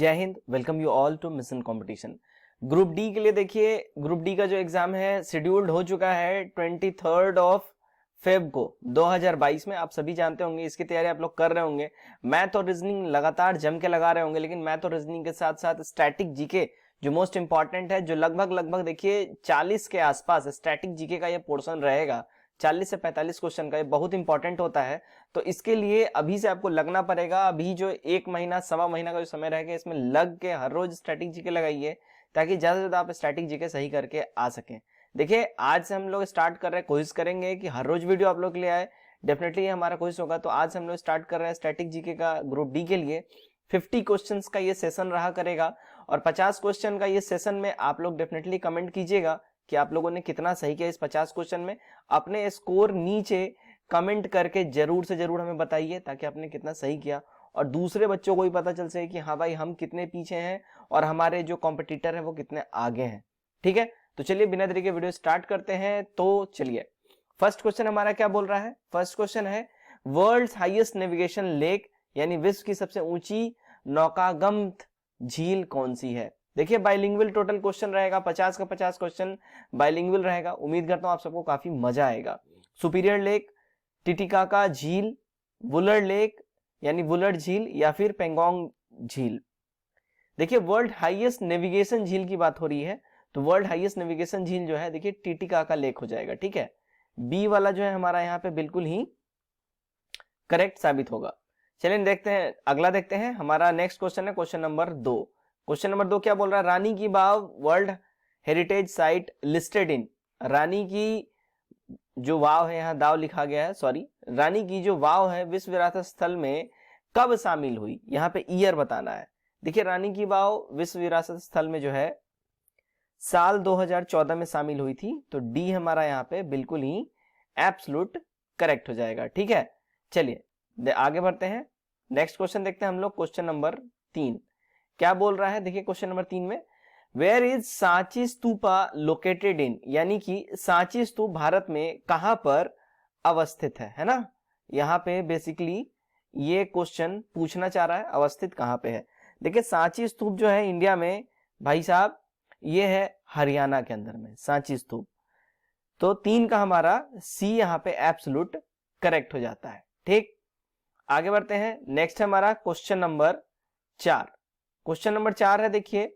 जय Hind, welcome you all to mission competition. Group D के लिए देखिए, ग्रुप डी का जो एग्जाम है शेड्यूल्ड हो चुका है 23 ऑफ फेब को 2022 में। आप सभी जानते होंगे, इसकी तैयारी आप लोग कर रहे होंगे। मैथ और रीजनिंग लगातार जम के लगा रहे होंगे, लेकिन मैथ और रीजनिंग के साथ साथ स्टैटिक जीके जो मोस्ट इंपॉर्टेंट है, जो लगभग देखिए 40 के आसपास स्टैटिक जीके का ये पोर्शन रहेगा। 40 से 45 क्वेश्चन का ये बहुत इंपॉर्टेंट होता है। तो इसके लिए अभी से आपको लगना पड़ेगा। अभी जो 1 महीना सवा महीना का जो समय रहेगा, इसमें लग के हर रोज स्टैटिक जीके लगाइए, ताकि ज्यादा से ज्यादा आप स्टैटिक जीके सही करके आ सकें। देखिए, आज से हम लोग स्टार्ट कर रहे हैं, कोशिश करेंगे कि हर रोज वीडियो आप लोग के लिए आए। डेफिनेटली हमारा कोशिश होगा। तो आज से हम लोग स्टार्ट कर रहे हैं स्टैटिक जीके का ग्रुप डी के लिए। 50 क्वेश्चंस का ये सेशन रहा करेगा और 50 क्वेश्चन का ये सेशन में आप लोग डेफिनेटली कमेंट कीजिएगा कि आप लोगों ने कितना सही किया इस 50 क्वेश्चन में। अपने स्कोर नीचे कमेंट करके जरूर से जरूर हमें बताइए, ताकि आपने कितना सही किया और दूसरे बच्चों को भी पता चल सके कि हाँ भाई, हम कितने पीछे हैं और हमारे जो कॉम्पिटिटर है वो कितने आगे हैं। ठीक है, तो चलिए बिना देरी के वीडियो स्टार्ट करते हैं। तो चलिए, फर्स्ट क्वेश्चन हमारा क्या बोल रहा है। फर्स्ट क्वेश्चन है, वर्ल्ड्स हाईएस्ट नेविगेशन लेक यानी विश्व की सबसे ऊंची नौकागम्य झील कौन सी है। देखिए, बाइलिंगुअल टोटल क्वेश्चन रहेगा, 50 का 50 क्वेश्चन बाइलिंगुअल रहेगा। उम्मीद करता हूं आप सबको काफी मजा आएगा। सुपीरियर लेक, टिटिकाका झील, वुलर लेक यानी वुलर झील, या फिर पेंगोंग झील। देखिए, वर्ल्ड हाईएस्ट नेविगेशन झील की बात हो रही है, तो वर्ल्ड हाईएस्ट नेविगेशन झील जो है, देखिए टिटिकाका लेक हो जाएगा। ठीक है, बी वाला जो है हमारा यहाँ पे बिल्कुल ही करेक्ट साबित होगा। चलिए देखते हैं, अगला देखते हैं। हमारा नेक्स्ट क्वेश्चन है क्वेश्चन नंबर 2। क्वेश्चन नंबर 2 क्या बोल रहा है, Rani ki Vav world heritage site listed in. Rani ki जो वाव है, यहाँ दाव लिखा गया है, सॉरी, रानी की जो वाव है विश्व विरासत स्थल में कब शामिल हुई, यहाँ पे ईयर बताना है। देखिए, रानी की वाव विश्व विरासत स्थल में जो है साल 2014 में शामिल हुई थी, तो डी हमारा यहाँ पे बिल्कुल ही एब्सोल्यूट करेक्ट हो जाएगा। ठीक है, चलिए आगे बढ़ते हैं। नेक्स्ट क्वेश्चन देखते हैं हम लोग, क्वेश्चन नंबर 3 क्या बोल रहा है। देखिए, क्वेश्चन नंबर 3 में where is Sanchi stupa located in, यानी कि सांची स्तूप भारत में कहां पर अवस्थित है ना। यहाँ पे बेसिकली ये क्वेश्चन पूछना चाह रहा है अवस्थित कहां पे है। देखिए, सांची स्तूप जो है इंडिया में भाई साहब, ये है हरियाणा के अंदर में सांची स्तूप। तो 3 का हमारा सी यहाँ पे एब्सोल्यूट करेक्ट हो जाता है। ठीक, आगे बढ़ते हैं। नेक्स्ट हमारा क्वेश्चन नंबर 4। क्वेश्चन नंबर 4 है, देखिए,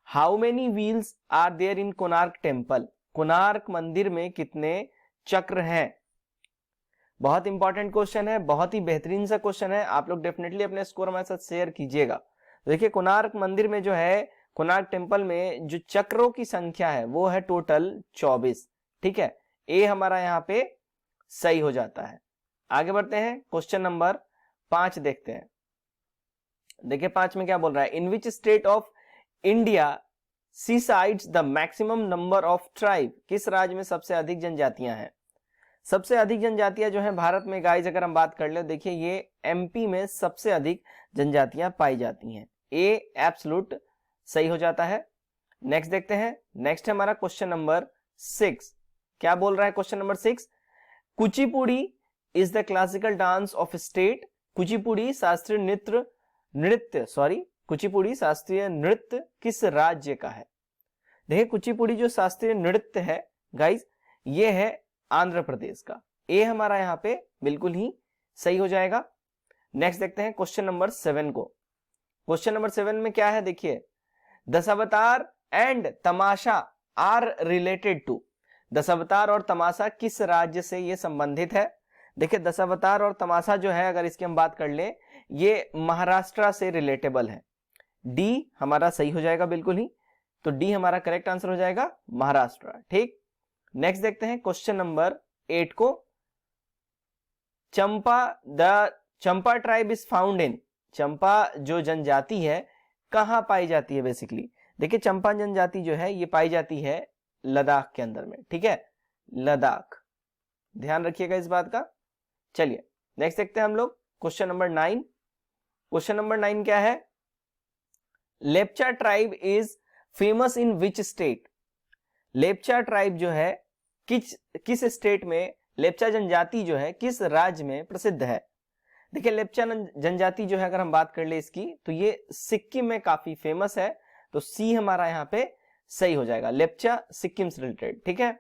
how many wheels are there in Konark temple. Konark मंदिर में कितने चक्र हैं। बहुत इंपॉर्टेंट क्वेश्चन है, बहुत ही बेहतरीन सा क्वेश्चन है। आप लोग डेफिनेटली अपने स्कोर हमारे साथ शेयर कीजिएगा। देखिए, कोणार्क मंदिर में जो है, कोणार्क टेम्पल में जो चक्रों की संख्या है वो है टोटल 24। ठीक है, ए हमारा यहाँ पे सही हो जाता है। आगे बढ़ते हैं, क्वेश्चन नंबर 5 देखते हैं। देखिए, 5 में क्या बोल रहा है, in which state of India seasides the maximum number of tribe. किस राज्य में सबसे अधिक जनजातियां हैं। सबसे अधिक जनजातियां जो है भारत में, गाइज अगर हम बात कर ले, देखिए ये एमपी में सबसे अधिक जनजातियां पाई जाती हैं। ए एब्सोल्यूट सही हो जाता है। नेक्स्ट देखते हैं। नेक्स्ट है हमारा क्वेश्चन नंबर 6। क्या बोल रहा है question number 6, Kuchipudi is the classical dance of state. Kuchipudi शास्त्रीय कुचिपुड़ी शास्त्रीय नृत्य किस राज्य का है। देखिए, कुचिपुड़ी जो शास्त्रीय नृत्य है गाइज, ये है आंध्र प्रदेश का। ए हमारा यहाँ पे बिल्कुल ही सही हो जाएगा। नेक्स्ट देखते हैं क्वेश्चन नंबर 7 को। क्वेश्चन नंबर 7 में क्या है, देखिए, Dashavatar and Tamasha are related to. Dashavatar और तमाशा किस राज्य से ये संबंधित है। देखिए, दशावतार और तमाशा जो है, अगर इसकी हम बात कर ले, ये महाराष्ट्र से रिलेटेबल है। डी हमारा सही हो जाएगा बिल्कुल ही, तो डी हमारा करेक्ट आंसर हो जाएगा, महाराष्ट्र। ठीक, नेक्स्ट देखते हैं क्वेश्चन नंबर 8 को। चंपा ट्राइब इज फाउंड इन। चंपा जो जनजाति है कहां पाई जाती है बेसिकली। देखिए, चंपा जनजाति जो है ये पाई जाती है लद्दाख के अंदर में। ठीक है, लद्दाख, ध्यान रखिएगा इस बात का। चलिए नेक्स्ट देखते हैं हम लोग क्वेश्चन नंबर 9। क्वेश्चन नंबर 9 क्या है, Lepcha tribe is famous in which state. Lepcha tribe जो है किस स्टेट में, लेप्चा जनजाति जो है किस राज्य में प्रसिद्ध है। देखिए लेप्चा जनजाति जो है अगर हम बात कर ले इसकी, तो ये सिक्किम में काफी फेमस है, तो सी हमारा यहाँ पे सही हो जाएगा, लेप्चा सिक्किम से रिलेटेड। ठीक है,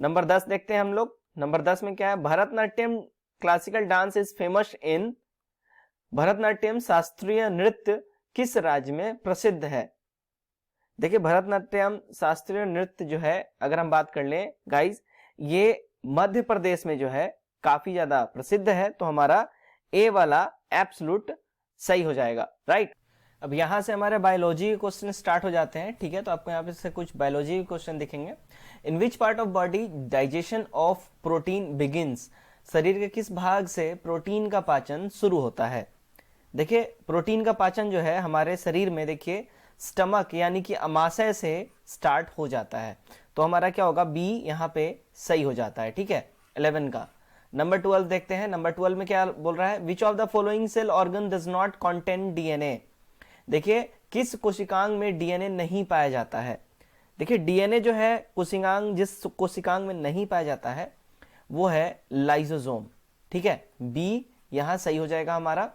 नंबर 10 देखते हैं हम लोग। नंबर 10 में क्या है, Bharatanatyam classical dance is famous in, Bharatanatyam शास्त्रीय नृत्य किस राज्य में प्रसिद्ध है? देखिए भरतनाट्यम शास्त्रीय नृत्य जो है अगर हम बात कर लें गाइज, ये मध्य प्रदेश में जो है काफी ज्यादा प्रसिद्ध है, तो हमारा ए वाला एब्सोल्यूट सही हो जाएगा, राइट। अब यहां से हमारे बायोलॉजी के क्वेश्चन स्टार्ट हो जाते हैं। ठीक है, तो आपको यहाँ पे से कुछ बायोलॉजी के क्वेश्चन दिखेंगे। In which part of body digestion of protein begins, शरीर के किस भाग से प्रोटीन का पाचन शुरू होता है? देखिए प्रोटीन का पाचन जो है हमारे शरीर में देखिए स्टमक यानी कि अमाशय से स्टार्ट हो जाता है, तो हमारा क्या होगा, बी यहाँ पे सही हो जाता है। ठीक है, 11 का। नंबर 12 देखते हैं। नंबर 12 में क्या बोल रहा है, which of the following cell organ does not contain DNA. देखिए किस कोशिकांग में डीएनए नहीं पाया जाता है? देखिए डीएनए जो है कोशिकांग, जिस कोशिकांग में नहीं पाया जाता है वो है लाइसोसोम। ठीक है, बी यहां सही हो जाएगा हमारा।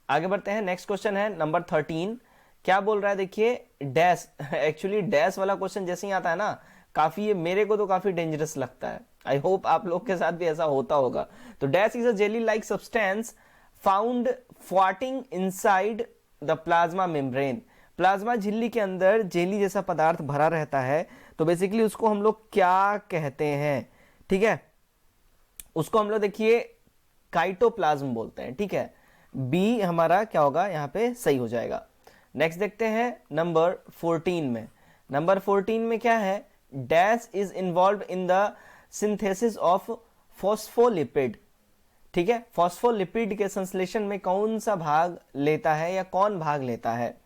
आगे बढ़ते हैं, नेक्स्ट क्वेश्चन है नंबर 13। क्या बोल रहा है, देखिए डैश, एक्चुअली डैश वाला क्वेश्चन जैसे ही आता है ना, काफी ये मेरे को तो काफी डेंजरस लगता है। आई होप आप लोग के साथ भी ऐसा होता होगा। तो dash is a jelly like substance found floating inside the plasma membrane. Plasma झिल्ली के अंदर जेली जैसा पदार्थ भरा रहता है, तो बेसिकली उसको हम लोग क्या कहते हैं? ठीक है, उसको हम लोग देखिए काइटोप्लाज्म बोलते हैं। ठीक है, बी हमारा क्या होगा, यहाँ पे सही हो जाएगा। नेक्स्ट देखते हैं नंबर 14 में। नंबर 14 में क्या है, dash is involve in the synthesis of phospholipid. ठीक है, फॉस्फोलिपिड के संश्लेषण में कौन सा भाग लेता है या कौन भाग लेता है?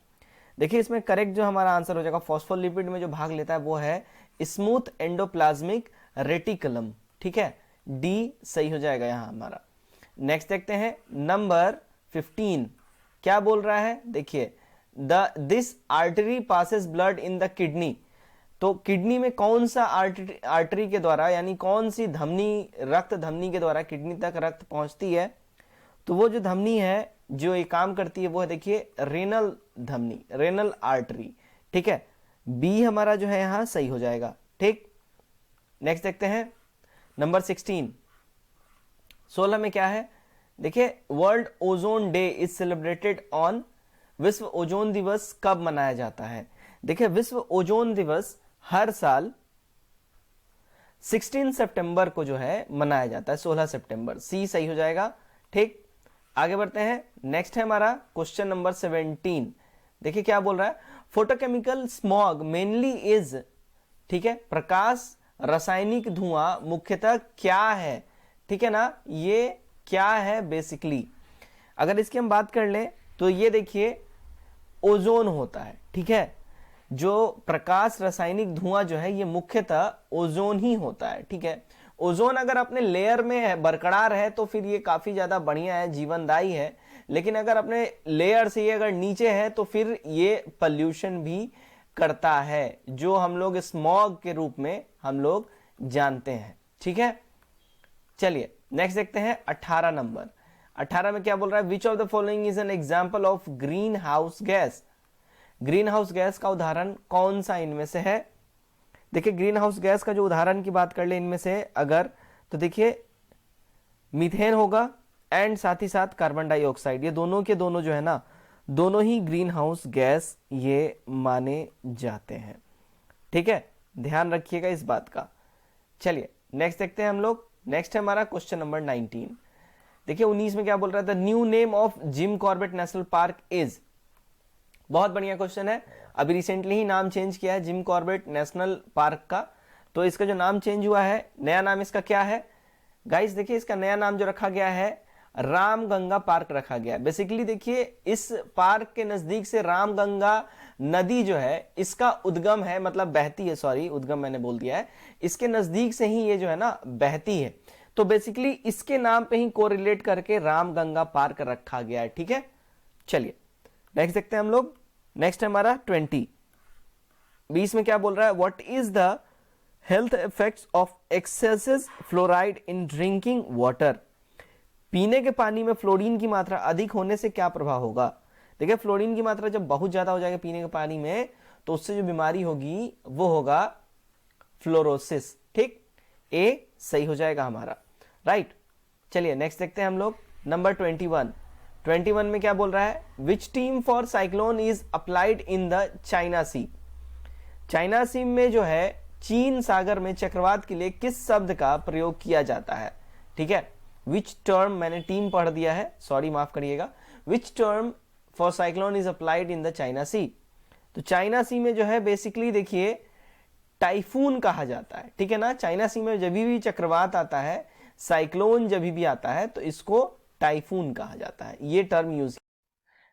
देखिए इसमें करेक्ट जो हमारा आंसर हो जाएगा, फॉस्फोलिपिड में जो भाग लेता है वो है स्मूथ एंडोप्लाज्मिक रेटिकुलम। ठीक है, डी सही हो जाएगा यहाँ हमारा। नेक्स्ट देखते हैं नंबर 15। क्या बोल रहा है, देखिए this artery passes blood in the kidney. तो किडनी में कौन सा आर्टरी के द्वारा यानी कौन सी धमनी, रक्त धमनी के द्वारा किडनी तक रक्त पहुंचती है? तो वो जो धमनी है जो ये काम करती है वो है देखिए रेनल धमनी, रेनल आर्टरी। ठीक है, बी हमारा जो है यहां सही हो जाएगा। ठीक, नेक्स्ट देखते हैं नंबर 16 में क्या है, देखिए world ozone day is celebrated on, विश्व ओजोन दिवस कब मनाया जाता है? देखिए विश्व ओजोन दिवस हर साल 16 सितंबर को जो है मनाया जाता है, 16 सितंबर, सी सही हो जाएगा। ठीक, आगे बढ़ते हैं। नेक्स्ट है हमारा क्वेश्चन नंबर 17। देखिए क्या बोल रहा है, फोटोकेमिकल स्मॉग मेनली इज, ठीक है, प्रकाश रासायनिक धुआं मुख्यतः क्या है? ठीक है ना, ये क्या है बेसिकली? अगर इसकी हम बात कर लें तो ये देखिए ओजोन होता है। ठीक है, जो प्रकाश रासायनिक धुआं जो है ये मुख्यतः ओजोन ही होता है। ठीक है, ओजोन अगर अपने लेयर में है, बरकरार है, तो फिर ये काफी ज्यादा बढ़िया है, जीवनदायी है। लेकिन अगर अपने लेयर से ये अगर नीचे है तो फिर ये पॉल्यूशन भी करता है, जो हम लोग स्मॉग के रूप में हम लोग जानते हैं। ठीक है, चलिए नेक्स्ट देखते हैं 18 नंबर। 18 में क्या बोल रहा है, which of the following is an example of green house gas. Green house gas का उदाहरण कौन सा इनमें से है? देखिए ग्रीन हाउस गैस का जो उदाहरण की बात कर ले इनमें से अगर, तो देखिए मीथेन होगा एंड साथ ही साथ कार्बन डाइऑक्साइड, ये दोनों के दोनों जो है ना, दोनों ही ग्रीन हाउस गैस ये माने जाते हैं। ठीक है, ध्यान रखिएगा इस बात का। चलिए नेक्स्ट देखते हैं हम लोग। नेक्स्ट है हमारा क्वेश्चन नंबर 19। देखिए 19 में क्या बोल रहा था, new name of Jim Corbett national park is. बहुत बढ़िया क्वेश्चन है, अभी रिसेंटली ही नाम चेंज किया है जिम कॉर्बेट नेशनल पार्क का। तो इसका जो नाम चेंज हुआ है, नया नाम इसका क्या है गाइस? देखिए इसका नया नाम जो रखा गया है रामगंगा पार्क रखा गया है। बेसिकली देखिए इस पार्क के नजदीक से रामगंगा नदी जो है इसका उद्गम है, मतलब बहती है, सॉरी उद्गम मैंने बोल दिया है, इसके नजदीक से ही ये जो है ना बहती है। तो बेसिकली इसके नाम पे ही कोरिलेट करके रामगंगा पार्क रखा गया है। ठीक है, चलिए नेक्स्ट देखते हैं हम लोग। नेक्स्ट है हमारा 20 में क्या बोल रहा है, what is the health effects of excessive fluoride in drinking water. पीने के पानी में फ्लोरीन की मात्रा अधिक होने से क्या प्रभाव होगा? देखिए फ्लोरीन की मात्रा जब बहुत ज्यादा हो जाएगा पीने के पानी में तो उससे जो बीमारी होगी वो होगा फ्लोरोसिस। ठीक, ए सही हो जाएगा हमारा, राइट। चलिए नेक्स्ट देखते हैं हम लोग नंबर 21 में क्या बोल रहा है? Which team for cyclone is applied in the China sea. China sea में जो है चीन सागर में चक्रवात के लिए किस शब्द का प्रयोग किया जाता है? ठीक है, विच टर्म, मैंने टीम पढ़ दिया है, सॉरी माफ करिएगा। Which term for cyclone is applied in the China sea. तो चाइना सी में जो है बेसिकली देखिए टाइफून कहा जाता है, ठीक है ना। चाइना सी में जब भी चक्रवात आता है, साइक्लोन जब भी आता है तो इसको टाइफून कहा जाता है, ये टर्म यूज।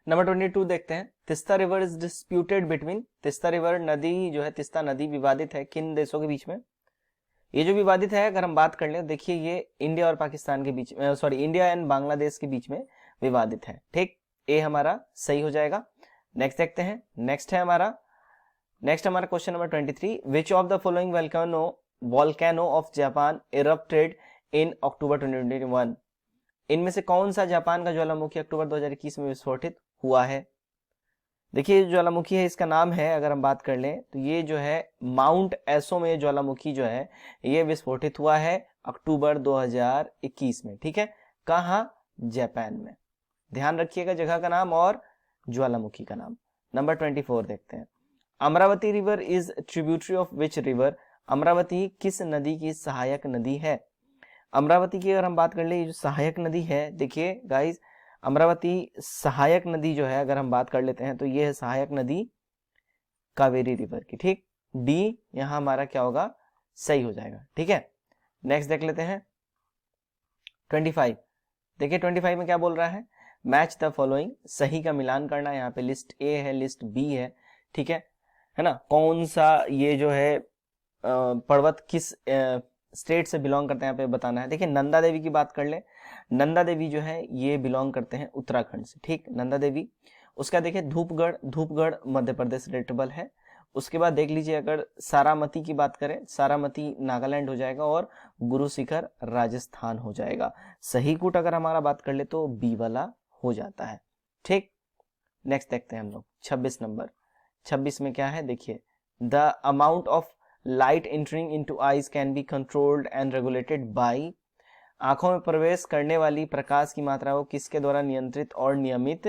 नंबर 22 देखते हैं। Teesta river is disputed between. Teesta river नदी जो है, तिस्ता नदी विवादित है किन देशों के बीच में? ये जो विवादित है अगर हम बात कर ले, देखिए ये इंडिया और पाकिस्तान के बीच में, सॉरी इंडिया एंड बांग्लादेश के बीच में विवादित है। ठीक, ए हमारा सही हो जाएगा। नेक्स्ट देखते हैं। नेक्स्ट हमारा question number 23। Which of the following volcano of Japan erupted in October 2021। इनमें से कौन सा जापान का ज्वालामुखी अक्टूबर 2021 में विस्फोटित हुआ है? देखिए ज्वालामुखी है, इसका नाम है, अगर हम बात कर लें तो ये जो है माउंट एसो में ज्वालामुखी जो है ये विस्फोटित हुआ है अक्टूबर 2021 में। ठीक है, कहाँ? जापान में। ध्यान रखिएगा जगह का नाम और ज्वालामुखी का नाम। नंबर 24 देखते हैं। Amravati river is tributary of which river. Amravati किस नदी की सहायक नदी है? अमरावती की अगर हम बात कर ले, ये जो सहायक नदी है, देखिए गाइस अमरावती सहायक नदी जो है अगर हम बात कर लेते हैं तो ये है सहायक नदी कावेरी रिवर की। ठीक, डी यहां हमारा क्या होगा? सही हो जाएगा। ठीक है, नेक्स्ट देख लेते हैं 25। देखिए 25 में क्या बोल रहा है? मैच द फॉलोइंग, सही का मिलान करना। यहाँ पे लिस्ट ए है, लिस्ट बी है, ठीक है ना। कौन सा ये जो है पर्वत किस स्टेट से बिलोंग करते हैं यहाँ पे बताना है। देखिए नंदा देवी की बात कर ले, नंदा देवी जो है ये बिलोंग करते हैं उत्तराखंड से। ठीक, नंदा देवी। उसका देखिए धूपगढ़ मध्य प्रदेश रिलेटेबल है। उसके बाद देख लीजिए अगर सारामती की बात करें, सारामती नागालैंड हो जाएगा और गुरु शिखर राजस्थान हो जाएगा। सही कूट अगर हमारा बात कर ले तो बी वाला हो जाता है। ठीक, नेक्स्ट देखते हैं हम लोग 26 नंबर। 26 में क्या है? देखिए the amount of light entering into eyes can be controlled and regulated by. आंखों में प्रवेश करने वाली प्रकाश की मात्रा को किसके द्वारा नियंत्रित और नियमित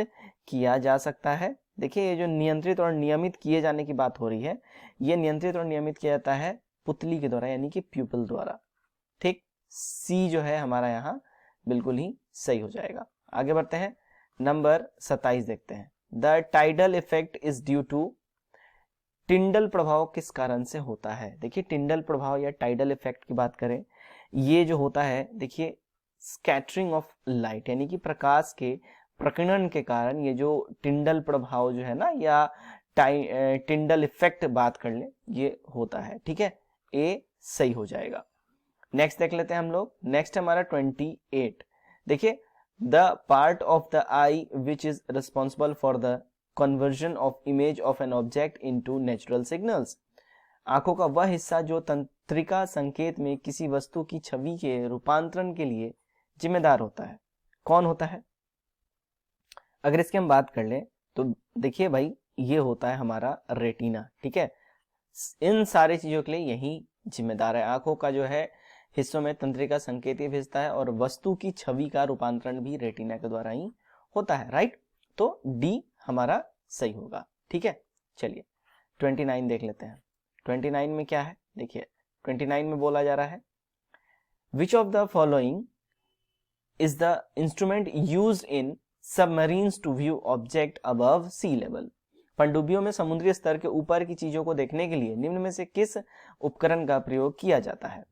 किया जा सकता है? देखिए ये जो नियंत्रित और नियमित किए जाने की बात हो रही है, ये नियंत्रित और नियमित किया जाता है पुतली के द्वारा, यानी कि प्यूपिल द्वारा। ठीक, सी जो है हमारा यहाँ बिल्कुल ही सही हो जाएगा। आगे बढ़ते हैं, नंबर 27 देखते हैं। The tidal effect is due to. Tyndall प्रभाव किस कारण से होता है? देखिए टिंडल प्रभाव या टाइडल इफेक्ट की बात करें, ये जो होता है देखिए स्कैटरिंग ऑफ लाइट, यानी कि प्रकाश के प्रकीर्णन के कारण ये जो टिंडल प्रभाव जो है ना, या टिंडल इफेक्ट बात कर ले, ये होता है। ठीक है, ए सही हो जाएगा। नेक्स्ट देख लेते हैं हम लोग। नेक्स्ट हमारा 28। देखिए the part of the I which is responsible for the conversion of image of an object into natural signals. आंखों का वह हिस्सा जो तंत्रिका संकेत में किसी वस्तु की छवि के रूपांतरण के लिए जिम्मेदार होता है, कौन होता है? अगर इसकी हम बात कर लें तो देखिए भाई ये होता है हमारा रेटिना। ठीक है, इन सारे चीजों के लिए यही जिम्मेदार है। आंखों का जो है हिस्सों में तंत्रिका संकेत भेजता है और वस्तु की छवि का रूपांतरण भी रेटिना के द्वारा ही होता है, राइट। तो डी हमारा सही होगा। ठीक है, चलिए 29 देख लेते हैं। 29 में क्या है? देखिए 29 में बोला जा रहा है which of the following is the instrument used in submarines to view object above sea level. पनडुब्बियों में समुद्री स्तर के ऊपर की चीजों को देखने के लिए निम्न में से किस उपकरण का प्रयोग किया जाता है?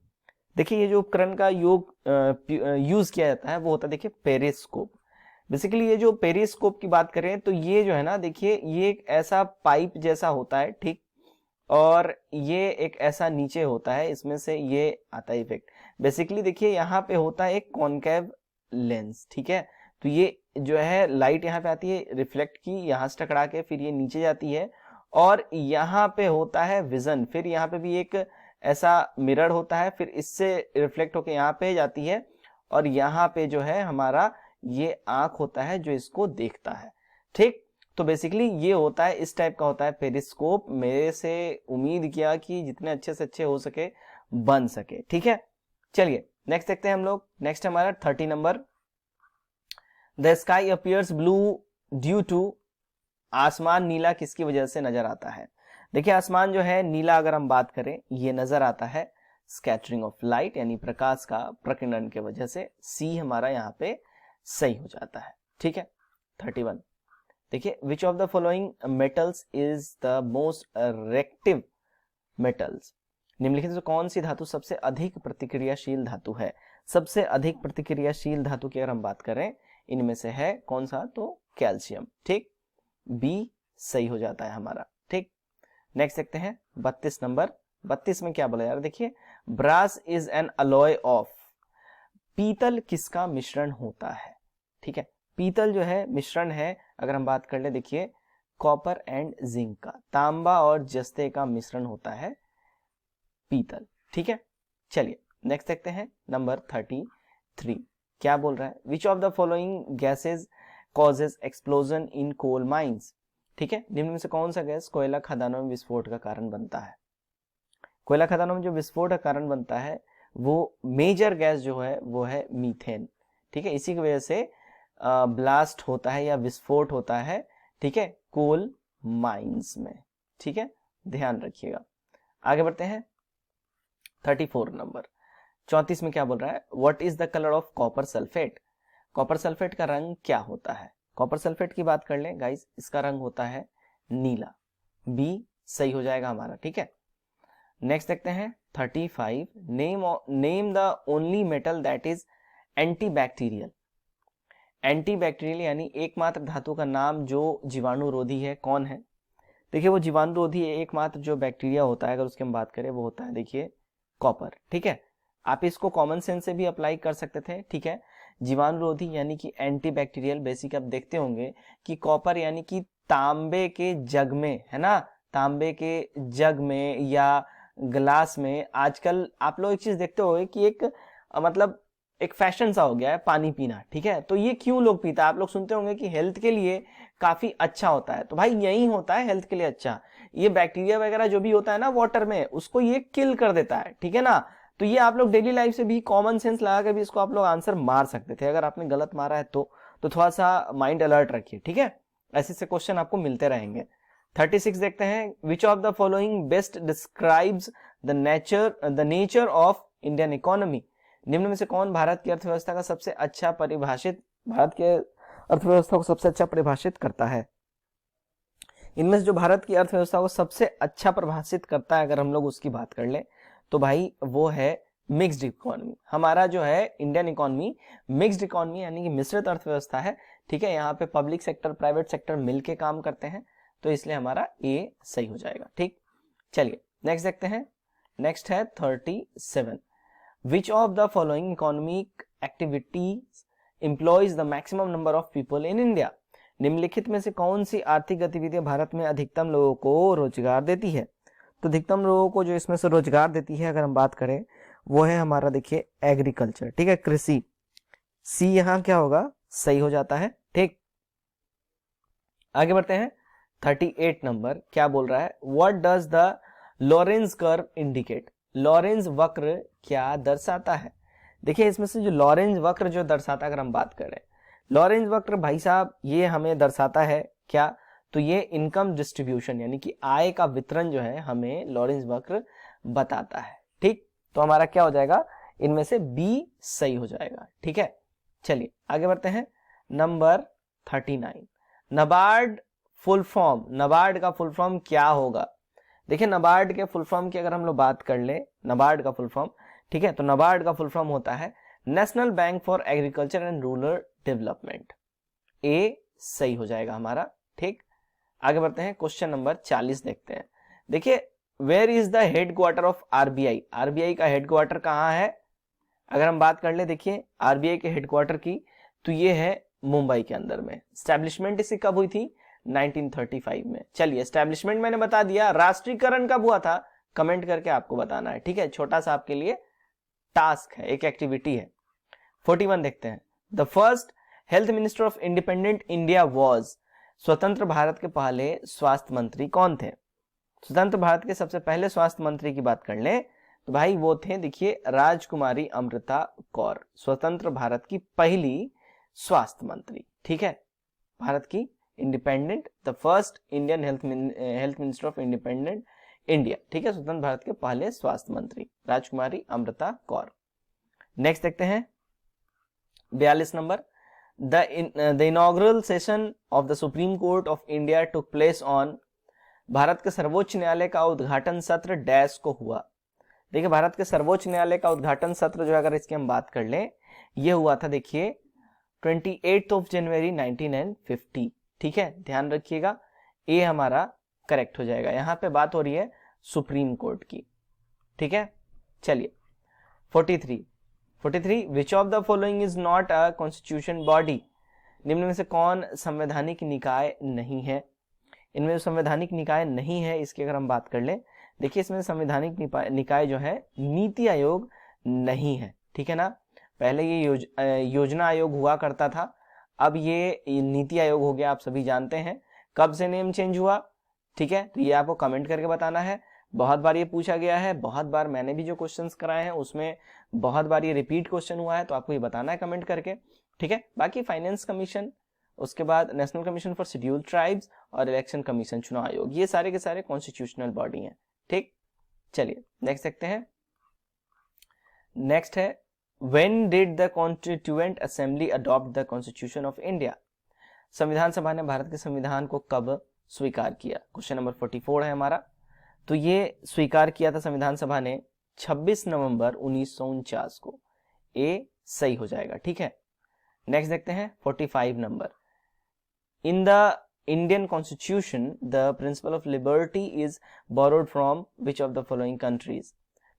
देखिए ये जो उपकरण का यूज किया जाता है वो होता है देखिए पेरिस्कोप। बेसिकली ये जो पेरिस्कोप की बात करें तो ये जो है ना, देखिए ये एक ऐसा पाइप जैसा होता है, ठीक, और ये एक ऐसा नीचे होता है, इसमें से ये आता है इफेक्ट। बेसिकली देखिए यहाँ पे होता है एक कॉनकेव लेंस, ठीक है। तो ये जो है लाइट यहाँ पे आती है रिफ्लेक्ट की, यहाँ से टकरा के फिर ये नीचे जाती है और यहाँ पे होता है विजन, फिर यहाँ पे भी एक ऐसा मिरर होता है, फिर इससे रिफ्लेक्ट होके यहाँ पे जाती है और यहाँ पे जो है हमारा ये आंख होता है जो इसको देखता है। ठीक, तो बेसिकली ये होता है, इस टाइप का होता है पेरिस्कोप। मेरे से उम्मीद किया कि जितने अच्छे से अच्छे हो सके बन सके। ठीक है, चलिए नेक्स्ट देखते हैं हम लोग। नेक्स्ट हमारा 30 number, the sky appears blue due to, आसमान नीला किसकी वजह से नजर आता है? देखिए आसमान जो है नीला अगर हम बात करें ये नजर आता है स्कैटरिंग ऑफ लाइट यानी प्रकाश का प्रकीर्णन के वजह से। सी हमारा यहाँ पे सही हो जाता है। ठीक है, 31 देखिए, विच of the following metals is the most reactive metals, निम्नलिखित से कौन सी धातु सबसे अधिक प्रतिक्रियाशील धातु है? सबसे अधिक प्रतिक्रियाशील धातु की अगर हम बात करें इनमें से है कौन सा? तो कैल्शियम। ठीक, बी सही हो जाता है हमारा। ठीक, नेक्स्ट देखते हैं 32 नंबर। 32 में क्या बोला यार? देखिए, brass is an alloy of, पीतल किसका मिश्रण होता है? ठीक है, पीतल जो है मिश्रण है, अगर हम बात कर ले देखिए कॉपर एंड जिंक का, तांबा और जस्ते का मिश्रण होता है पीतल। ठीक है, चलिए नेक्स्ट देखते हैं नंबर 33। क्या बोल रहा है? Which of the following gases causes explosion in coal mines, ठीक है, निम्न में से कौन सा गैस कोयला खदानों में विस्फोट का कारण बनता है? कोयला खदानों में जो विस्फोट का कारण बनता है वो मेजर गैस जो है वो है मीथेन। ठीक है, इसी की वजह से ब्लास्ट होता है या विस्फोट होता है। ठीक है, कोल माइंस में। ठीक है, ध्यान रखिएगा। आगे बढ़ते हैं 34 नंबर। 34 में क्या बोल रहा है? What is the colour of copper sulphate, copper sulphate का रंग क्या होता है? कॉपर सल्फेट की बात कर लें गाइस, इसका रंग होता है नीला। बी सही हो जाएगा हमारा। ठीक है, नेक्स्ट देखते हैं 35। Name the only metal that is anti bacterial, anti bacterial यानी एकमात्र धातु का नाम जो जीवाणुरोधी है, कौन है? देखिए वो जीवाणुरोधी एकमात्र जो बैक्टीरिया होता है अगर उसकी हम बात करें वो होता है देखिए कॉपर। ठीक है, आप इसको कॉमन सेंस से भी अप्लाई कर सकते थे। ठीक है, जीवाणुरोधी यानी कि एंटी बैक्टीरियल, बेसिक आप देखते होंगे कि कॉपर यानी कि तांबे के जग में, है ना, तांबे के जग में या ग्लास में आजकल आप लोग एक चीज देखते होंगे कि एक मतलब एक फैशन सा हो गया है पानी पीना। ठीक है, तो ये क्यों लोग पीता है? आप लोग सुनते होंगे कि हेल्थ के लिए काफी अच्छा होता है, तो भाई यही होता है हेल्थ के लिए अच्छा। ये बैक्टीरिया वगैरह जो भी होता है ना वाटर में, उसको ये किल कर देता है। ठीक है ना, तो ये आप लोग डेली लाइफ से भी कॉमन सेंस लगा के भी इसको आप लोग आंसर मार सकते थे। अगर आपने गलत मारा है तो थोड़ा सा माइंड अलर्ट रखिए। ठीक है, ऐसे से क्वेश्चन आपको मिलते रहेंगे। 36 देखते हैं। Which of the following best describes the nature of Indian economy, निम्न में से कौन भारत की अर्थव्यवस्था का सबसे अच्छा परिभाषित, भारत के अर्थव्यवस्था को सबसे अच्छा परिभाषित करता है? इनमें से जो भारत की अर्थव्यवस्था को सबसे अच्छा परिभाषित करता है अगर हम लोग उसकी बात कर ले तो भाई वो है मिक्स्ड इकोनॉमी। हमारा जो है इंडियन इकोनॉमी मिक्स्ड इकोनॉमी यानी कि मिश्रित अर्थव्यवस्था है। ठीक है, यहाँ पे पब्लिक सेक्टर प्राइवेट सेक्टर मिलके काम करते हैं, तो इसलिए हमारा ए सही हो जाएगा। ठीक, चलिए नेक्स्ट देखते हैं। नेक्स्ट है 37। Which of the following economic activities employs the maximum number of people in India? निम्नलिखित में से कौन सी आर्थिक गतिविधियां भारत में अधिकतम लोगों को रोजगार देती है? तो अधिकतम लोगों को जो इसमें से रोजगार देती है अगर हम बात करें वो है हमारा देखिए एग्रीकल्चर। ठीक है, कृषि। सी यहाँ क्या होगा? सही हो जाता है। ठीक, आगे बढ़ते हैं 38 नंबर। क्या बोल रहा है? What does the Lorenz curve indicate? Lorenz वक्र क्या दर्शाता है? देखिए इसमें से जो लॉरेंज वक्र जो दर्शाता है, अगर हम बात करें लॉरेंज वक्र भाई साहब ये हमें दर्शाता है क्या? तो ये इनकम डिस्ट्रीब्यूशन यानी कि आय का वितरण जो है हमें लॉरेंज वक्र बताता है। ठीक, तो हमारा क्या हो जाएगा? इनमें से बी सही हो जाएगा। ठीक है, चलिए आगे बढ़ते हैं number 39। NABARD full form, NABARD का फुल फॉर्म क्या होगा? देखिए नबार्ड के फुल फॉर्म की अगर हम लोग बात कर ले, नबार्ड का फुल फॉर्म, ठीक है, तो नबार्ड का फुल फॉर्म होता है national bank for agriculture and rural development. A सही हो जाएगा हमारा। ठीक, आगे बढ़ते हैं क्वेश्चन नंबर 40 देखते हैं। देखिए where is the headquarter of RBI? RBI का हेडक्वार्टर कहाँ है? अगर हम बात कर ले देखिए आरबीआई के हेडक्वार्टर की, तो ये है मुंबई के अंदर में। स्टैब्लिशमेंट इसकी कब हुई थी? 1935 में। चलिए एस्टैब्लिशमेंट मैंने बता दिया, राष्ट्रीयकरण कब हुआ था कमेंट करके आपको बताना है। ठीक है, छोटा सा आपके लिए टास्क है, एक एक्टिविटी है। 41 देखते हैं, the first health minister of independent India was, स्वतंत्र भारत के पहले स्वास्थ्य मंत्री कौन थे? स्वतंत्र भारत के सबसे पहले स्वास्थ्य मंत्री की बात कर लें तो भाई वो थे, देखिए, राजकुमारी अमृता कौर, स्वतंत्र भारत की पहली स्वास्थ्य मंत्री। ठीक है, भारत की independent, the first Indian health minister of independent India. ठीक है, स्वतंत्र भारत के पहले स्वास्थ्य मंत्री राजकुमारी अमृता कौर। नेक्स्ट देखते हैं 42 number, the inaugural session of the supreme court of India took place on, Bharat के सर्वोच्च न्यायालय का उद्घाटन सत्र डैश को हुआ। देखिए, भारत के सर्वोच्च न्यायालय का उद्घाटन सत्र जो अगर इसकी हम बात कर लें, ये हुआ था, देखिए, 28 जनवरी 1950। ठीक है, ध्यान रखिएगा, ये हमारा करेक्ट हो जाएगा। यहां पे बात हो रही है सुप्रीम कोर्ट की। ठीक है, चलिए 43 विच of the following is not a constitution body, निम्न में से कौन संवैधानिक निकाय नहीं है? इनमें संवैधानिक निकाय नहीं है, इसकी अगर हम बात कर लें, देखिए, इसमें संवैधानिक निकाय जो है नीति आयोग नहीं है। ठीक है ना, पहले ये योजना आयोग हुआ करता था, अब ये नीति आयोग हो गया, आप सभी जानते हैं। कब से नेम चेंज हुआ? ठीक है, तो ये आपको कमेंट करके बताना है। बहुत बार ये पूछा गया है, बहुत बार मैंने भी जो क्वेश्चंस कराए हैं उसमें बहुत बार ये रिपीट क्वेश्चन हुआ है, तो आपको ये बताना है कमेंट करके। ठीक है, बाकी फाइनेंस कमीशन, उसके बाद national commission for scheduled tribes और इलेक्शन कमीशन, चुनाव आयोग, ये सारे के सारे कॉन्स्टिट्यूशनल बॉडी हैं। ठीक, चलिए नेक्स्ट देखते हैं। नेक्स्ट है, when did the constituent assembly adopt the constitution of India, संविधान सभा ने भारत के संविधान को कब स्वीकार किया? क्वेश्चन नंबर 44 है हमारा। तो ये स्वीकार किया था संविधान सभा ने 26 नवंबर 1949 को। ए सही हो जाएगा। ठीक है, नेक्स्ट देखते हैं 45 number, in the Indian constitution the principle of liberty is borrowed from which of the following countries.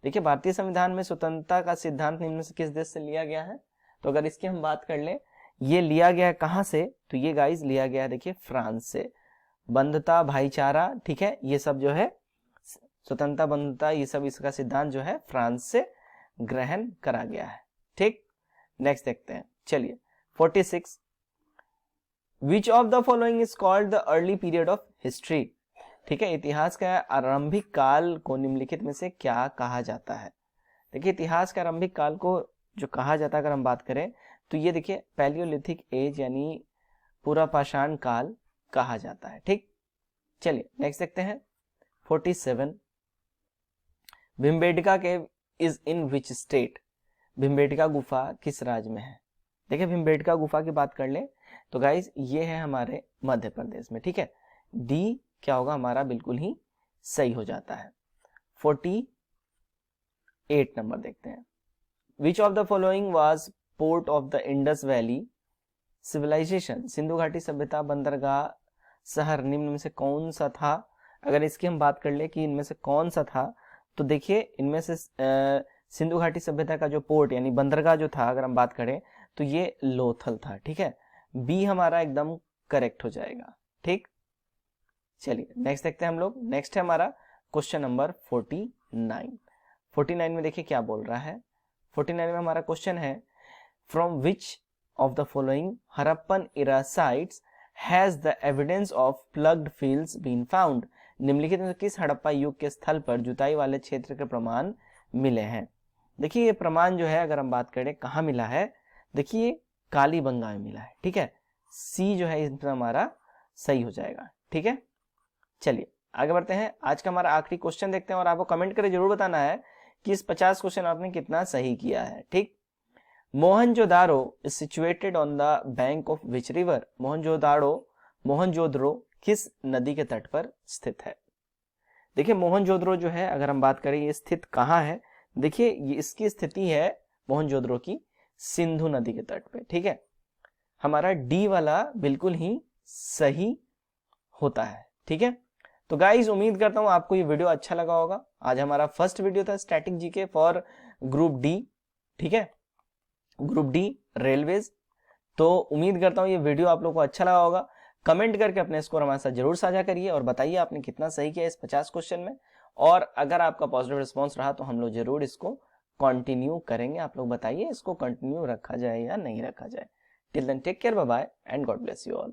देखिए, भारतीय संविधान में स्वतंत्रता का सिद्धांत निम्न में से किस देश से लिया गया है? तो अगर इसकी हम बात कर लें, ये लिया गया है कहां से? तो ये गाइस लिया गया है, देखिए, फ्रांस से। बंधुता, भाईचारा, ठीक है, ये सब जो है स्वतंत्रता, बंधुता, ये सब इसका सिद्धांत जो है फ्रांस से ग्रहण करा गया है। ठीक, नेक्स्ट देखते हैं, चलिए 46, विच of the following is called the early period of history. ठीक है, इतिहास का आरंभिक काल को निम्नलिखित में से क्या कहा जाता है? देखिए, इतिहास के आरंभिक काल को जो कहा जाता है, अगर हम बात करें तो ये देखिए पैलियोलिथिक एज यानी पूरा पाषाण काल कहा जाता है। ठीक, चलिए नेक्स्ट देखते हैं 47, भीमबेटका केव is in which state, Bhimbetka गुफा किस राज्य में है? देखिए, भीमबेटका गुफा की बात कर लें तो गाइस ये है हमारे मध्य प्रदेश में। ठीक है, डी क्या होगा हमारा, बिल्कुल ही सही हो जाता है। 48 नंबर देखते हैं, which of the following was port of the Indus valley civilization, सिंधु घाटी सभ्यता बंदरगाह शहर निम्न में से कौन सा था? अगर इसकी हम बात कर ले कि इनमें से कौन सा था, तो देखिए, इनमें से सिंधु घाटी सभ्यता का जो पोर्ट यानी बंदरगाह जो था, अगर हम बात करें तो ये लोथल था। ठीक है, बी हमारा एकदम करेक्ट हो जाएगा। ठीक, चलिए नेक्स्ट देखते हैं हम लोग। नेक्स्ट है हमारा क्वेश्चन नंबर 49 में देखिए क्या बोल रहा है। 49 में हमारा क्वेश्चन है, from which of the following Harappan era sites has the evidence of plugged fields been found, निम्नलिखित में किस हड़प्पा युग के स्थल पर जुताई वाले क्षेत्र के प्रमाण मिले हैं? देखिए, ये प्रमाण जो है अगर हम बात करें कहाँ मिला है, देखिए कालीबंगा में मिला है। ठीक है, सी जो है इसमें हमारा सही हो जाएगा। ठीक है, चलिए आगे बढ़ते हैं। आज का हमारा आखिरी क्वेश्चन देखते हैं और आपको कमेंट करके जरूर बताना है कि इस 50 क्वेश्चन आपने कितना सही किया है। ठीक, Mohenjodaro is situated on the bank of which river, Mohenjodaro किस नदी के तट पर स्थित है? देखिए, मोहनजोदड़ो जो है अगर हम बात करें ये स्थित कहाँ है, देखिए ये इसकी स्थिति है मोहनजोदड़ो की सिंधु नदी के तट पे। ठीक है, हमारा डी वाला बिल्कुल ही सही होता है। ठीक है, तो गाइस उम्मीद करता हूं आपको ये वीडियो अच्छा लगा होगा। आज हमारा फर्स्ट वीडियो था static GK for group D. ठीक है, ग्रुप डी रेलवेज। तो उम्मीद करता हूं ये वीडियो आप लोग को अच्छा लगा होगा। कमेंट करके अपने स्कोर हमारे साथ जरूर साझा करिए और बताइए आपने कितना सही किया इस 50 क्वेश्चन में। और अगर आपका पॉजिटिव रिस्पॉन्स रहा तो हम लोग जरूर इसको कंटिन्यू करेंगे। आप लोग बताइए इसको कंटिन्यू रखा जाए या नहीं रखा जाए। Till then take care, bye bye and God bless you all.